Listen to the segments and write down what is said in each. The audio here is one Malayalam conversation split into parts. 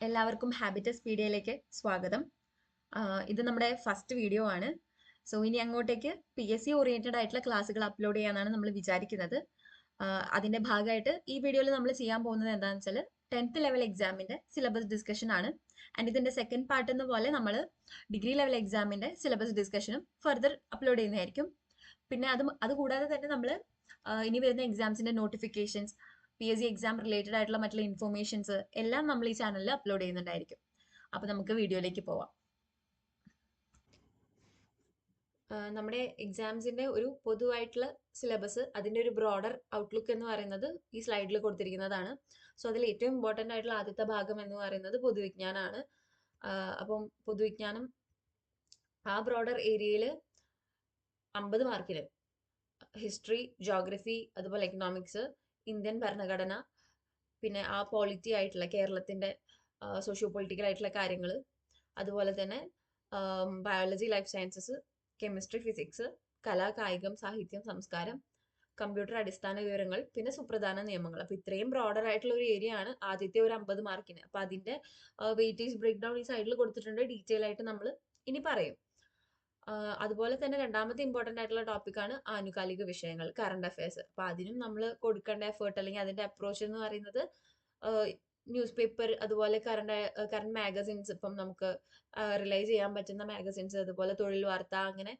എല്ലാവർക്കും ഹാബിറ്റസ് പീഡിയയിലേക്ക് സ്വാഗതം. ഇത് നമ്മുടെ ഫസ്റ്റ് വീഡിയോ ആണ്. സോ ഇനി അങ്ങോട്ടേക്ക് PSC ഓറിയന്റഡ് ആയിട്ടുള്ള ക്ലാസ്സുകൾ അപ്ലോഡ് ചെയ്യാനാണ് നമ്മൾ വിചാരിക്കുന്നത്. അതിന്റെ ഭാഗമായിട്ട് ഈ വീഡിയോയിൽ നമ്മൾ ചെയ്യാൻ പോകുന്നത് എന്താണെന്ന് വെച്ചാൽ 10th ലെവൽ എക്സാമിന്റെ സിലബസ് ഡിസ്കഷൻ ആണ്. ആൻഡ് ഇതിന്റെ സെക്കൻഡ് പാർട്ട് എന്ന പോലെ നമ്മൾ ഡിഗ്രി ലെവൽ എക്സാമിന്റെ സിലബസ് ഡിസ്കഷനും ഫർദർ അപ്ലോഡ് ചെയ്യുന്നതായിരിക്കും. പിന്നെ അതുകൂടാതെ തന്നെ നമ്മൾ ഇനി വരുന്ന എക്സാംസിന്റെ നോട്ടിഫിക്കേഷൻസ്, PSC എക്സാം റിലേറ്റഡ് ആയിട്ടുള്ള മറ്റുള്ള ഇൻഫോർമേഷൻസ് എല്ലാം നമ്മൾ ഈ ചാനലിൽ അപ്ലോഡ് ചെയ്യുന്നുണ്ടായിരിക്കും. അപ്പൊ നമുക്ക് വീഡിയോയിലേക്ക് പോവാം. നമ്മുടെ എക്സാംസിന്റെ ഒരു പൊതുവായിട്ടുള്ള സിലബസ്, അതിന്റെ ഒരു ബ്രോഡർ ഔട്ട്ലുക്ക് എന്ന് പറയുന്നത് ഈ സ്ലൈഡിൽ കൊടുത്തിരിക്കുന്നതാണ്. സോ അതിൽ ഏറ്റവും ഇമ്പോർട്ടൻ്റ് ആയിട്ടുള്ള ആദ്യത്തെ ഭാഗം എന്ന് പറയുന്നത് പൊതുവിജ്ഞാനമാണ്. അപ്പം പൊതുവിജ്ഞാനം ആ ബ്രോഡർ ഏരിയയിൽ 50 മാർക്കിന് ഹിസ്റ്ററി, ജോഗ്രഫി, അതുപോലെ എക്കണോമിക്സ്, ഇന്ത്യൻ ഭരണഘടന, പിന്നെ ആ പോളിറ്റി ആയിട്ടുള്ള കേരളത്തിന്റെ സോഷ്യോ പൊളിറ്റിക്കൽ ആയിട്ടുള്ള കാര്യങ്ങൾ, അതുപോലെ തന്നെ biology, life sciences, chemistry, physics, കല, കായികം, സാഹിത്യം, സംസ്കാരം, കമ്പ്യൂട്ടർ അടിസ്ഥാന വിവരങ്ങൾ, പിന്നെ സുപ്രധാന നിയമങ്ങൾ. അപ്പൊ ഇത്രയും ബ്രോഡർ ആയിട്ടുള്ള ഒരു ഏരിയ ആണ് ആദ്യത്തെ ഒരു 50 മാർക്കിന്. അപ്പൊ അതിന്റെ വെയിറ്റേജ് ബ്രേക്ക് ഡൗൺ ഈ സൈഡിൽ കൊടുത്തിട്ടുണ്ട്. ഡീറ്റെയിൽ ആയിട്ട് നമ്മൾ ഇനി പറയും. അതുപോലെ തന്നെ രണ്ടാമത്തെ ഇമ്പോർട്ടൻ്റ് ആയിട്ടുള്ള ടോപ്പിക്കാണ് ആനുകാലിക വിഷയങ്ങൾ, കറണ്ട് അഫയേഴ്സ്. അപ്പൊ അതിനും നമ്മൾ കൊടുക്കേണ്ട എഫേർട്ട് അല്ലെങ്കിൽ അതിന്റെ അപ്രോച്ച് എന്ന് പറയുന്നത് ന്യൂസ് പേപ്പർ, അതുപോലെ കറണ്ട് മാഗസിൻസ്, ഇപ്പം നമുക്ക് റിലൈ ചെയ്യാൻ പറ്റുന്ന മാഗസിൻസ്, അതുപോലെ തൊഴിൽ വാർത്ത, അങ്ങനെ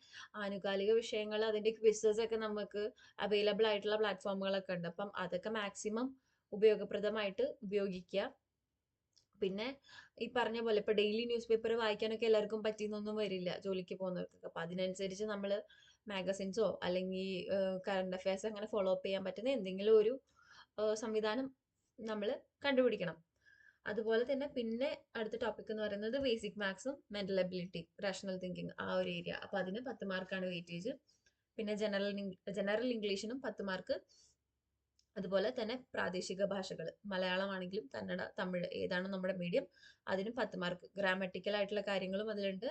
ആനുകാലിക വിഷയങ്ങൾ, അതിന്റെ ക്വിസസ് ഒക്കെ നമുക്ക് അവൈലബിൾ ആയിട്ടുള്ള പ്ലാറ്റ്ഫോമുകളൊക്കെ ഉണ്ട്. അപ്പം അതൊക്കെ മാക്സിമം ഉപയോഗപ്രദമായിട്ട് ഉപയോഗിക്കുക. പിന്നെ ഈ പറഞ്ഞ പോലെ ഇപ്പൊ ഡെയിലി ന്യൂസ് പേപ്പർ വായിക്കാനൊക്കെ എല്ലാവർക്കും പറ്റിയെന്നൊന്നും വരില്ല ജോലിക്ക് പോകുന്നവർക്കൊക്കെ. അപ്പൊ അതിനനുസരിച്ച് നമ്മൾ മാഗസിൻസോ അല്ലെങ്കിൽ കറണ്ട് അഫയേഴ്സ് അങ്ങനെ ഫോളോ അപ്പ് ചെയ്യാൻ പറ്റുന്ന എന്തെങ്കിലും ഒരു സംവിധാനം നമ്മൾ കണ്ടുപിടിക്കണം. അതുപോലെ തന്നെ പിന്നെ അടുത്ത ടോപ്പിക് എന്ന് പറയുന്നത് ബേസിക് മാത്സും മെന്റൽ എബിലിറ്റി, റാഷണൽ തിങ്കിങ്, ആ ഒരു ഏരിയ. അപ്പൊ അതിന് 10 മാർക്കാണ് വെയിറ്റേജ്. പിന്നെ ജനറൽ ഇംഗ്ലീഷിനും 10 മാർക്ക്. അതുപോലെ തന്നെ പ്രാദേശിക ഭാഷകൾ, മലയാളമാണെങ്കിലും കന്നഡ, തമിഴ്, ഏതാണ് നമ്മുടെ മീഡിയം, അതിനും 10 മാർക്ക്. ഗ്രാമറ്റിക്കൽ ആയിട്ടുള്ള കാര്യങ്ങളും അതിലുണ്ട്.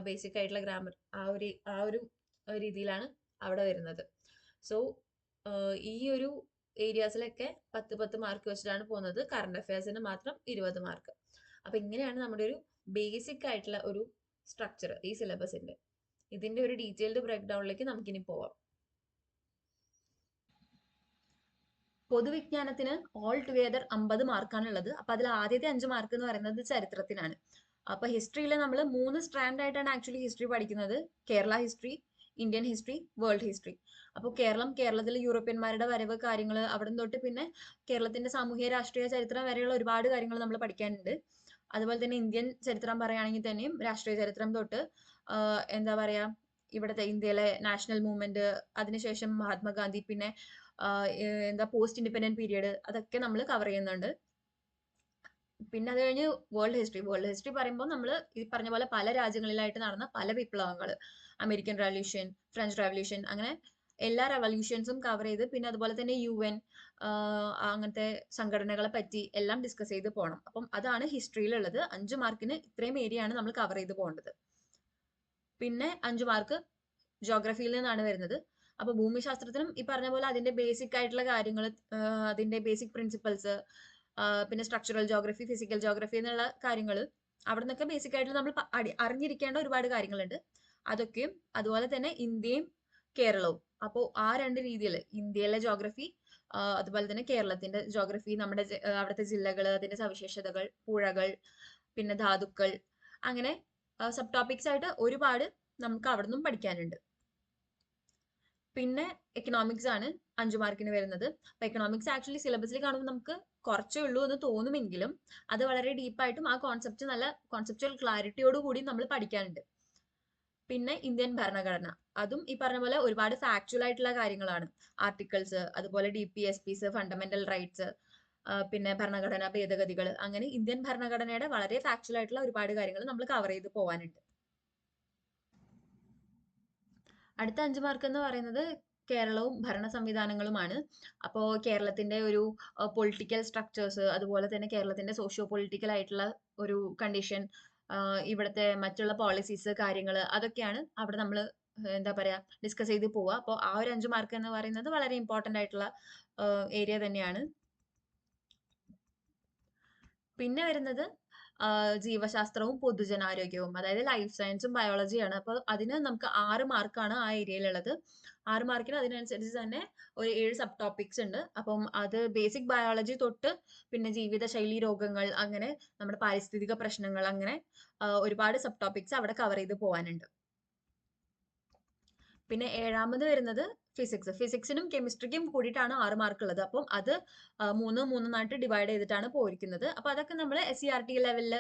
ബേസിക് ആയിട്ടുള്ള ഗ്രാമർ, ആ ഒരു രീതിയിലാണ് അവിടെ വരുന്നത്. സോ ഈ ഒരു ഏരിയാസിലൊക്കെ 10 മാർക്ക് വെച്ചിട്ടാണ് പോകുന്നത്. കറണ്ട് അഫയേഴ്സിന് മാത്രം 20 മാർക്ക്. അപ്പൊ ഇങ്ങനെയാണ് നമ്മുടെ ഒരു ബേസിക് ആയിട്ടുള്ള ഒരു സ്ട്രക്ചർ ഈ സിലബസിന്റെ. ഇതിന്റെ ഒരു ഡീറ്റെയിൽഡ് ബ്രേക്ക് ഡൗണിലേക്ക് നമുക്കിനി പോവാം. പൊതുവിജ്ഞാനത്തിന് ഓൾ ടുഗെദർ 50 മാർക്കാണ് ഉള്ളത്. അപ്പൊ അതിൽ ആദ്യത്തെ 5 മാർക്ക് എന്ന് പറയുന്നത് ചരിത്രത്തിനാണ്. അപ്പൊ ഹിസ്റ്ററിയിൽ നമ്മൾ 3 സ്ട്രാൻഡ് ആയിട്ടാണ് ആക്ച്വലി ഹിസ്റ്ററി പഠിക്കുന്നത്. Kerala history, Indian history, world history. അപ്പോൾ കേരളത്തിൽ യൂറോപ്യന്മാരുടെ വരവ്, കാര്യങ്ങൾ അവിടെ തൊട്ട് പിന്നെ കേരളത്തിന്റെ സാമൂഹ്യ രാഷ്ട്രീയ ചരിത്രം വരെയുള്ള ഒരുപാട് കാര്യങ്ങൾ നമ്മൾ പഠിക്കാനുണ്ട്. അതുപോലെ തന്നെ ഇന്ത്യൻ ചരിത്രം പറയുകയാണെങ്കിൽ തന്നെയും രാഷ്ട്രീയ ചരിത്രം തൊട്ട് എന്താ പറയാ, ഇവിടുത്തെ ഇന്ത്യയിലെ നാഷണൽ മൂവ്മെന്റ്, അതിനുശേഷം മഹാത്മാഗാന്ധി, പിന്നെ എന്താ പോസ്റ്റ് ഇൻഡിപെൻഡന്റ് പീരിയഡ്, അതൊക്കെ നമ്മൾ കവർ ചെയ്യുന്നുണ്ട്. പിന്നെ അത് കഴിഞ്ഞ് വേൾഡ് ഹിസ്റ്ററി പറയുമ്പോൾ നമ്മൾ ഈ പറഞ്ഞ പോലെ പല രാജ്യങ്ങളിലായിട്ട് നടന്ന പല വിപ്ലവങ്ങൾ, അമേരിക്കൻ റവല്യൂഷൻ, ഫ്രഞ്ച് റവല്യൂഷൻ, അങ്ങനെ എല്ലാ റവല്യൂഷൻസും കവർ ചെയ്ത്, പിന്നെ അതുപോലെ തന്നെ UN, അങ്ങനത്തെ സംഘടനകളെ പറ്റി എല്ലാം ഡിസ്കസ് ചെയ്ത് പോകണം. അപ്പം അതാണ് ഹിസ്റ്ററിയിലുള്ളത്. 5 മാർക്കിന് ഇത്രയും ഏരിയ ആണ് നമ്മൾ കവർ ചെയ്ത് പോകേണ്ടത്. പിന്നെ 5 മാർക്ക് ജോഗ്രഫിയിൽ നിന്നാണ് വരുന്നത്. അപ്പൊ ഭൂമിശാസ്ത്രത്തിനും ഈ പറഞ്ഞ പോലെ അതിന്റെ ബേസിക് ആയിട്ടുള്ള കാര്യങ്ങൾ, അതിന്റെ ബേസിക് പ്രിൻസിപ്പൽസ്, പിന്നെ സ്ട്രക്ചറൽ ജോഗ്രഫി, ഫിസിക്കൽ ജോഗ്രഫി എന്നുള്ള കാര്യങ്ങൾ, അവിടെ നിന്നൊക്കെ ബേസിക് ആയിട്ട് നമ്മൾ അറിഞ്ഞിരിക്കേണ്ട ഒരുപാട് കാര്യങ്ങളുണ്ട്. അതൊക്കെയും അതുപോലെ തന്നെ ഇന്ത്യയും കേരളവും. അപ്പോൾ ആ രണ്ട് രീതിയിൽ ഇന്ത്യയിലെ ജോഗ്രഫി, അതുപോലെ തന്നെ കേരളത്തിന്റെ ജോഗ്രഫി, നമ്മുടെ അവിടുത്തെ ജില്ലകൾ, അതിന്റെ സവിശേഷതകൾ, പുഴകൾ, പിന്നെ ധാതുക്കൾ, അങ്ങനെ സബ് ടോപ്പിക്സ് ആയിട്ട് ഒരുപാട് നമുക്ക് അവിടെ നിന്നും പഠിക്കാനുണ്ട്. പിന്നെ എക്കണോമിക്സ് ആണ് 5 മാർക്കിന് വരുന്നത്. അപ്പൊ എക്കണോമിക്സ് ആക്ച്വലി സിലബസിൽ കാണുമ്പോൾ നമുക്ക് കുറച്ചേ ഉള്ളൂ എന്ന് തോന്നുമെങ്കിലും അത് വളരെ ഡീപ്പായിട്ടും ആ കോൺസെപ്റ്റ് നല്ല കോൺസെപ്റ്റുവൽ ക്ലാരിറ്റിയോട് കൂടി നമ്മൾ പഠിക്കാനുണ്ട്. പിന്നെ ഇന്ത്യൻ ഭരണഘടന, അതും ഈ പറഞ്ഞ പോലെ ഒരുപാട് ഫാക്ച്വൽ ആയിട്ടുള്ള കാര്യങ്ങളാണ്. ആർട്ടിക്കിൾസ്, അതുപോലെ DPSPs, ഫണ്ടമെന്റൽ റൈറ്റ്സ്, പിന്നെ ഭരണഘടനാ ഭേദഗതികൾ, അങ്ങനെ ഇന്ത്യൻ ഭരണഘടനയുടെ വളരെ ഫാക്ച്വൽ ആയിട്ടുള്ള ഒരുപാട് കാര്യങ്ങൾ നമ്മൾ കവർ ചെയ്ത് പോകാനുണ്ട്. അടുത്ത 5 മാർക്ക് എന്ന് പറയുന്നത് കേരളവും ഭരണ സംവിധാനങ്ങളുമാണ്. അപ്പോൾ കേരളത്തിന്റെ ഒരു പൊളിറ്റിക്കൽ സ്ട്രക്ചേഴ്സ്, അതുപോലെ തന്നെ കേരളത്തിന്റെ സോഷ്യോ പൊളിറ്റിക്കൽ ആയിട്ടുള്ള ഒരു കണ്ടീഷൻ, ഇവിടുത്തെ മറ്റുള്ള പോളിസീസ്, കാര്യങ്ങൾ, അതൊക്കെയാണ് അവിടെ നമ്മൾ എന്താ പറയാ ഡിസ്കസ് ചെയ്ത് പോവുക. അപ്പോൾ ആ ഒരു 5 മാർക്ക് എന്ന് പറയുന്നത് വളരെ ഇമ്പോർട്ടന്റ് ആയിട്ടുള്ള ഏരിയ തന്നെയാണ്. പിന്നെ വരുന്നത് ജീവശാസ്ത്രവും പൊതുജനാരോഗ്യവും, അതായത് ലൈഫ് സയൻസും ബയോളജിയാണ്. അപ്പോൾ അതിന് നമുക്ക് 6 മാർക്കാണ് ആ ഏരിയയിലുള്ളത്. 6 മാർക്കിന് അതിനനുസരിച്ച് തന്നെ ഒരു 7 സബ് ടോപ്പിക്സ് ഉണ്ട്. അപ്പം അത് ബേസിക് ബയോളജി തൊട്ട് പിന്നെ ജീവിതശൈലി രോഗങ്ങൾ, അങ്ങനെ നമ്മുടെ പാരിസ്ഥിതിക പ്രശ്നങ്ങൾ, അങ്ങനെ ഒരുപാട് സബ് ടോപ്പിക്സ് അവിടെ കവർ ചെയ്ത് പോകാനുണ്ട്. പിന്നെ 7ാമത് വരുന്നത് ഫിസിക്സ്. ഫിസിക്സിനും കെമിസ്ട്രിക്കും കൂടിയിട്ടാണ് 6 മാർക്ക് ഉള്ളത്. അപ്പം അത് 3 ഡിവൈഡ് ചെയ്തിട്ടാണ് പോയിരിക്കുന്നത്. അപ്പൊ അതൊക്കെ നമ്മൾ SCERT ലെവലിൽ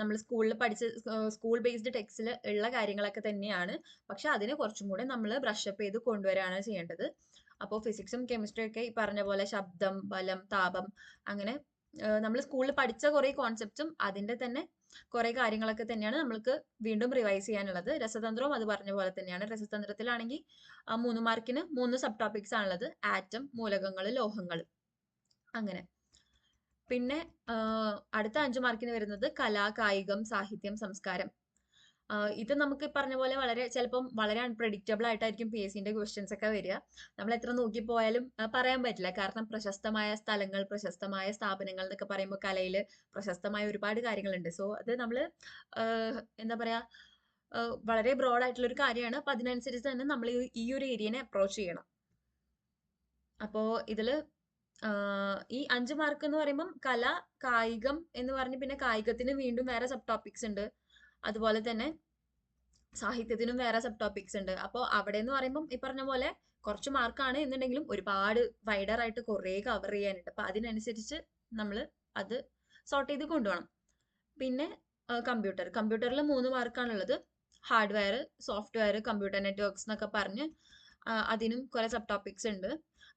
നമ്മൾ സ്കൂളിൽ പഠിച്ച സ്കൂൾ ബേസ്ഡ് ടെക്സ്റ്റിൽ ഉള്ള കാര്യങ്ങളൊക്കെ തന്നെയാണ്. പക്ഷെ അതിനെ കുറച്ചും കൂടെ നമ്മൾ ബ്രഷപ്പ് ചെയ്ത് കൊണ്ടുവരികയാണ് ചെയ്യേണ്ടത്. അപ്പോൾ ഫിസിക്സും കെമിസ്ട്രിയും ഒക്കെ ഈ പറഞ്ഞ പോലെ ശബ്ദം, ബലം, താപം, അങ്ങനെ നമ്മൾ സ്കൂളിൽ പഠിച്ച കുറെ കോൺസെപ്റ്റ്സും അതിന്റെ തന്നെ കുറെ കാര്യങ്ങളൊക്കെ തന്നെയാണ് നമ്മൾക്ക് വീണ്ടും റിവൈസ് ചെയ്യാനുള്ളത്. രസതന്ത്രവും അത് പറഞ്ഞ പോലെ തന്നെയാണ്. രസതന്ത്രത്തിലാണെങ്കിൽ 3 മാർക്കിന് 3 സബ് ടോപ്പിക്സ് ആണുള്ളത്: ആറ്റം, മൂലകങ്ങൾ, ലോഹങ്ങൾ, അങ്ങനെ. പിന്നെ അടുത്ത 5 മാർക്കിന് വരുന്നത് കല, കായികം, സാഹിത്യം, സംസ്കാരം. ഇത് നമുക്ക് പറഞ്ഞ പോലെ ചിലപ്പം വളരെ അൺപ്രഡിക്റ്റബിൾ ആയിട്ടായിരിക്കും PSCന്റെ ക്വസ്റ്റ്യൻസ് ഒക്കെ വരിക. നമ്മൾ എത്ര നോക്കിപ്പോയാലും പറയാൻ പറ്റില്ല. കാരണം പ്രശസ്തമായ സ്ഥലങ്ങൾ, പ്രശസ്തമായ സ്ഥാപനങ്ങൾ എന്നൊക്കെ പറയുമ്പോൾ കലയിൽ പ്രശസ്തമായ ഒരുപാട് കാര്യങ്ങളുണ്ട്. സോ അത് നമ്മൾ എന്താ പറയാ, വളരെ ബ്രോഡ് ആയിട്ടുള്ള ഒരു കാര്യമാണ്. അപ്പൊ അതിനനുസരിച്ച് തന്നെ നമ്മൾ ഈ ഒരു ഏരിയനെ അപ്രോച്ച് ചെയ്യണം. അപ്പോ ഇതില് ഈ 5 മാർക്ക് എന്ന് പറയുമ്പം കല, കായികം എന്ന് പറഞ്ഞ് പിന്നെ കായികത്തിന് വീണ്ടും വേറെ സബ് ടോപ്പിക്സ് ഉണ്ട്. അതുപോലെ തന്നെ സാഹിത്യത്തിനും വേറെ സബ് ടോപ്പിക്സ് ഉണ്ട്. അപ്പോൾ അവിടെ എന്ന് പറയുമ്പം ഈ പറഞ്ഞ പോലെ കുറച്ച് മാർക്കാണ് എന്നുണ്ടെങ്കിലും ഒരുപാട് വൈഡർ ആയിട്ട് കുറെ കവർ ചെയ്യാനുണ്ട്. അപ്പൊ അതിനനുസരിച്ച് നമ്മൾ അത് സോർട്ട് ചെയ്ത് കൊണ്ടുപോകണം. പിന്നെ കമ്പ്യൂട്ടറിൽ 3 മാർക്കാണുള്ളത്. ഹാർഡ്വെയർ, സോഫ്റ്റ്വെയർ, കമ്പ്യൂട്ടർ നെറ്റ്വർക്ക്സ് എന്നൊക്കെ പറഞ്ഞ് അതിനും കുറെ സബ് ടോപ്പിക്സ് ഉണ്ട്.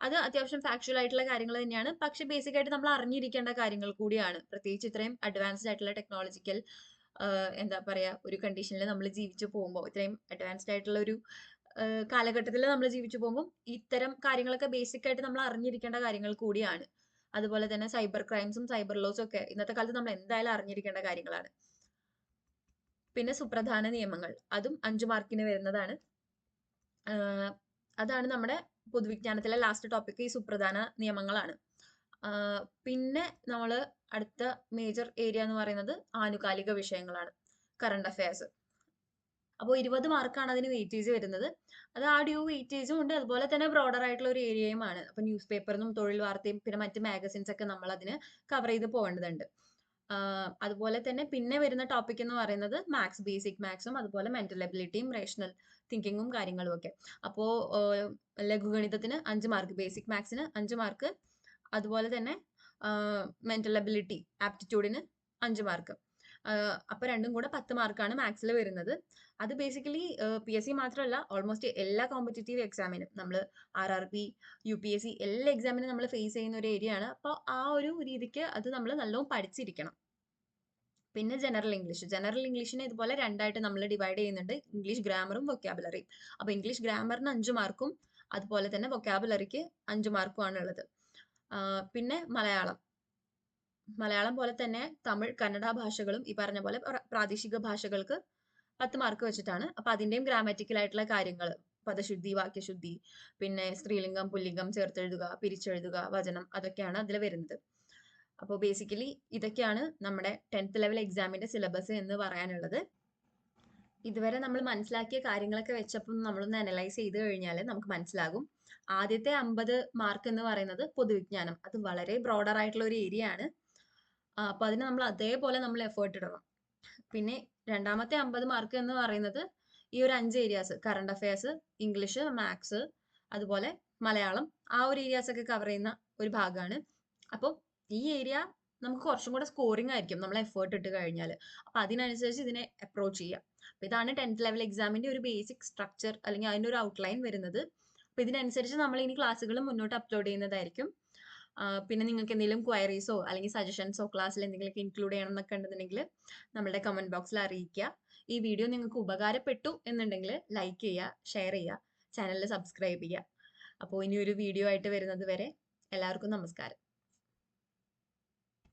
അത് അത്യാവശ്യം ഫാക്ച്വൽ ആയിട്ടുള്ള കാര്യങ്ങൾ തന്നെയാണ്. പക്ഷെ ബേസിക് ആയിട്ട് നമ്മൾ അറിഞ്ഞിരിക്കേണ്ട കാര്യങ്ങൾ കൂടിയാണ്. പ്രത്യേകിച്ച് ഇത്രയും അഡ്വാൻസ്ഡ് ആയിട്ടുള്ള ടെക്നോളജിക്കൽ എന്താ പറയാ ഒരു കണ്ടീഷനിൽ നമ്മൾ ജീവിച്ചു പോകുമ്പോൾ, ഇത്രയും അഡ്വാൻസ്ഡ് ആയിട്ടുള്ള ഒരു കാലഘട്ടത്തിൽ നമ്മൾ ജീവിച്ചു പോകുമ്പോൾ ഇത്തരം കാര്യങ്ങളൊക്കെ ബേസിക് ആയിട്ട് നമ്മൾ അറിഞ്ഞിരിക്കേണ്ട കാര്യങ്ങൾ കൂടിയാണ്. അതുപോലെ തന്നെ സൈബർ ക്രൈംസും സൈബർ ലോസും ഒക്കെ ഇന്നത്തെ കാലത്ത് നമ്മൾ എന്തായാലും അറിഞ്ഞിരിക്കേണ്ട കാര്യങ്ങളാണ്. പിന്നെ സുപ്രധാന നിയമങ്ങൾ, അതും 5 മാർക്കിന് വരുന്നതാണ്. അതാണ് നമ്മുടെ പൊതുവിജ്ഞാനത്തിലെ ലാസ്റ്റ് ടോപ്പിക്. ഈ സുപ്രധാന നിയമങ്ങളാണ്. പിന്നെ നമ്മൾ അടുത്ത മേജർ ഏരിയ എന്ന് പറയുന്നത് ആനുകാലിക വിഷയങ്ങളാണ്, കറണ്ട് അഫയേഴ്സ്. അപ്പോൾ 20 മാർക്കാണ് അതിന് വെയിറ്റേജ് വരുന്നത്. അത് ആ ഡ്യൂ വെയിറ്റേജും ഉണ്ട്, അതുപോലെ തന്നെ ബ്രോഡർ ആയിട്ടുള്ള ഒരു ഏരിയയുമാണ്. അപ്പൊ ന്യൂസ് പേപ്പറിനും തൊഴിൽ വാർത്തയും പിന്നെ മറ്റ് മാഗസിൻസ് ഒക്കെ നമ്മൾ അതിന് കവർ ചെയ്ത് പോകേണ്ടതുണ്ട്. അതുപോലെ തന്നെ പിന്നെ വരുന്ന ടോപ്പിക് എന്ന് പറയുന്നത് മാത്സ്, ബേസിക് മാത്സും അതുപോലെ മെന്റൽ എബിലിറ്റിയും റേഷണൽ തിങ്കിങ്ങും കാര്യങ്ങളും ഒക്കെ. അപ്പോൾ ലഘുഗണിതത്തിന് 5 മാർക്ക്, ബേസിക് മാത്സിന് 5 മാർക്ക്, അതുപോലെ തന്നെ മെന്റൽ എബിലിറ്റി ആപ്റ്റിറ്റ്യൂഡിന് 5 മാർക്ക്. അപ്പൊ രണ്ടും കൂടെ 10 മാർക്കാണ് മാത്സിൽ വരുന്നത്. അത് ബേസിക്കലി PSC മാത്രമല്ല, ഓൾമോസ്റ്റ് എല്ലാ കോമ്പറ്റേറ്റീവ് എക്സാമിനും നമ്മൾ RRB, UPSC എല്ലാ എക്സാമിനും നമ്മൾ ഫേസ് ചെയ്യുന്ന ഒരു ഏരിയ ആണ്. അപ്പോൾ ആ ഒരു രീതിക്ക് അത് നമ്മൾ നല്ലോണം പഠിച്ചിരിക്കണം. പിന്നെ ജനറൽ ഇംഗ്ലീഷിനെ ഇതുപോലെ രണ്ടായിട്ട് നമ്മൾ ഡിവൈഡ് ചെയ്യുന്നുണ്ട്: ഇംഗ്ലീഷ് ഗ്രാമറും വൊക്കാബുലറിയും. അപ്പൊ ഇംഗ്ലീഷ് ഗ്രാമറിന് 5 മാർക്കും അതുപോലെ തന്നെ വൊക്കാബുലറിക്ക് 5 മാർക്കും ആണ് ഉള്ളത്. പിന്നെ മലയാളം പോലെ തന്നെ തമിഴ്, കന്നഡ ഭാഷകളും ഈ പറഞ്ഞ പോലെ പ്രാദേശിക ഭാഷകൾക്ക് 10 മാർക്ക് വെച്ചിട്ടാണ്. അപ്പൊ അതിന്റെയും ഗ്രാമാറ്റിക്കൽ ആയിട്ടുള്ള കാര്യങ്ങൾ, പദശുദ്ധി, വാക്യശുദ്ധി, പിന്നെ സ്ത്രീലിംഗം, പുല്ലിംഗം ചേർത്തെഴുതുക, പിരിച്ചെഴുതുക, വചനം, അതൊക്കെയാണ് അതിൽ വരുന്നത്. അപ്പോൾ ബേസിക്കലി ഇതൊക്കെയാണ് നമ്മുടെ 10th ലെവൽ എക്സാമിന്റെ സിലബസ് എന്ന് പറയാനുള്ളത്. ഇതുവരെ നമ്മൾ മനസ്സിലാക്കിയ കാര്യങ്ങളൊക്കെ വെച്ചപ്പം നമ്മളൊന്ന് അനലൈസ് ചെയ്ത് കഴിഞ്ഞാൽ നമുക്ക് മനസ്സിലാകും. ആദ്യത്തെ 50 മാർക്ക് എന്ന് പറയുന്നത് പൊതുവിജ്ഞാനം. അത് വളരെ ബ്രോഡർ ആയിട്ടുള്ള ഒരു ഏരിയ ആണ്. അപ്പൊ അതിന് നമ്മൾ അതേപോലെ നമ്മൾ എഫേർട്ട് ഇടണം. പിന്നെ രണ്ടാമത്തെ 50 മാർക്ക് എന്ന് പറയുന്നത് ഈ ഒരു 5 areas: current affairs, English, maths, അതുപോലെ മലയാളം, ആ ഒരു ഏരിയാസ് ഒക്കെ കവർ ചെയ്യുന്ന ഒരു ഭാഗമാണ്. അപ്പോൾ ഈ ഏരിയ നമുക്ക് കുറച്ചും കൂടെ സ്കോറിംഗ് ആയിരിക്കും നമ്മൾ എഫേർട്ട് ഇട്ട് കഴിഞ്ഞാൽ. അപ്പൊ അതിനനുസരിച്ച് ഇതിനെ അപ്രോച്ച് ചെയ്യാം. അപ്പൊ ഇതാണ് 10th ലെവൽ എക്സാമിന്റെ ഒരു ബേസിക് സ്ട്രക്ചർ, അല്ലെങ്കിൽ അതിന്റെ ഒരു ഔട്ട്ലൈൻ വരുന്നത്. അപ്പൊ ഇതിനനുസരിച്ച് നമ്മൾ ഇനി ക്ലാസ്സുകൾ മുന്നോട്ട് അപ്ലോഡ് ചെയ്യുന്നതായിരിക്കും. പിന്നെ നിങ്ങൾക്ക് എന്തെങ്കിലും ക്വയറീസോ അല്ലെങ്കിൽ സജഷൻസോ ക്ലാസ്സിൽ എന്തെങ്കിലുമൊക്കെ ഇൻക്ലൂഡ് ചെയ്യണം എന്നൊക്കെ ഉണ്ടെന്നുണ്ടെങ്കിൽ നമ്മുടെ കമന്റ് ബോക്സിൽ അറിയിക്കുക. ഈ വീഡിയോ നിങ്ങൾക്ക് ഉപകാരപ്പെട്ടു എന്നുണ്ടെങ്കിൽ ലൈക്ക് ചെയ്യുക, ഷെയർ ചെയ്യുക, ചാനലിൽ സബ്സ്ക്രൈബ് ചെയ്യുക. അപ്പോൾ ഇനി ഒരു വീഡിയോ ആയിട്ട് വരുന്നത് വരെ എല്ലാവർക്കും നമസ്കാരം.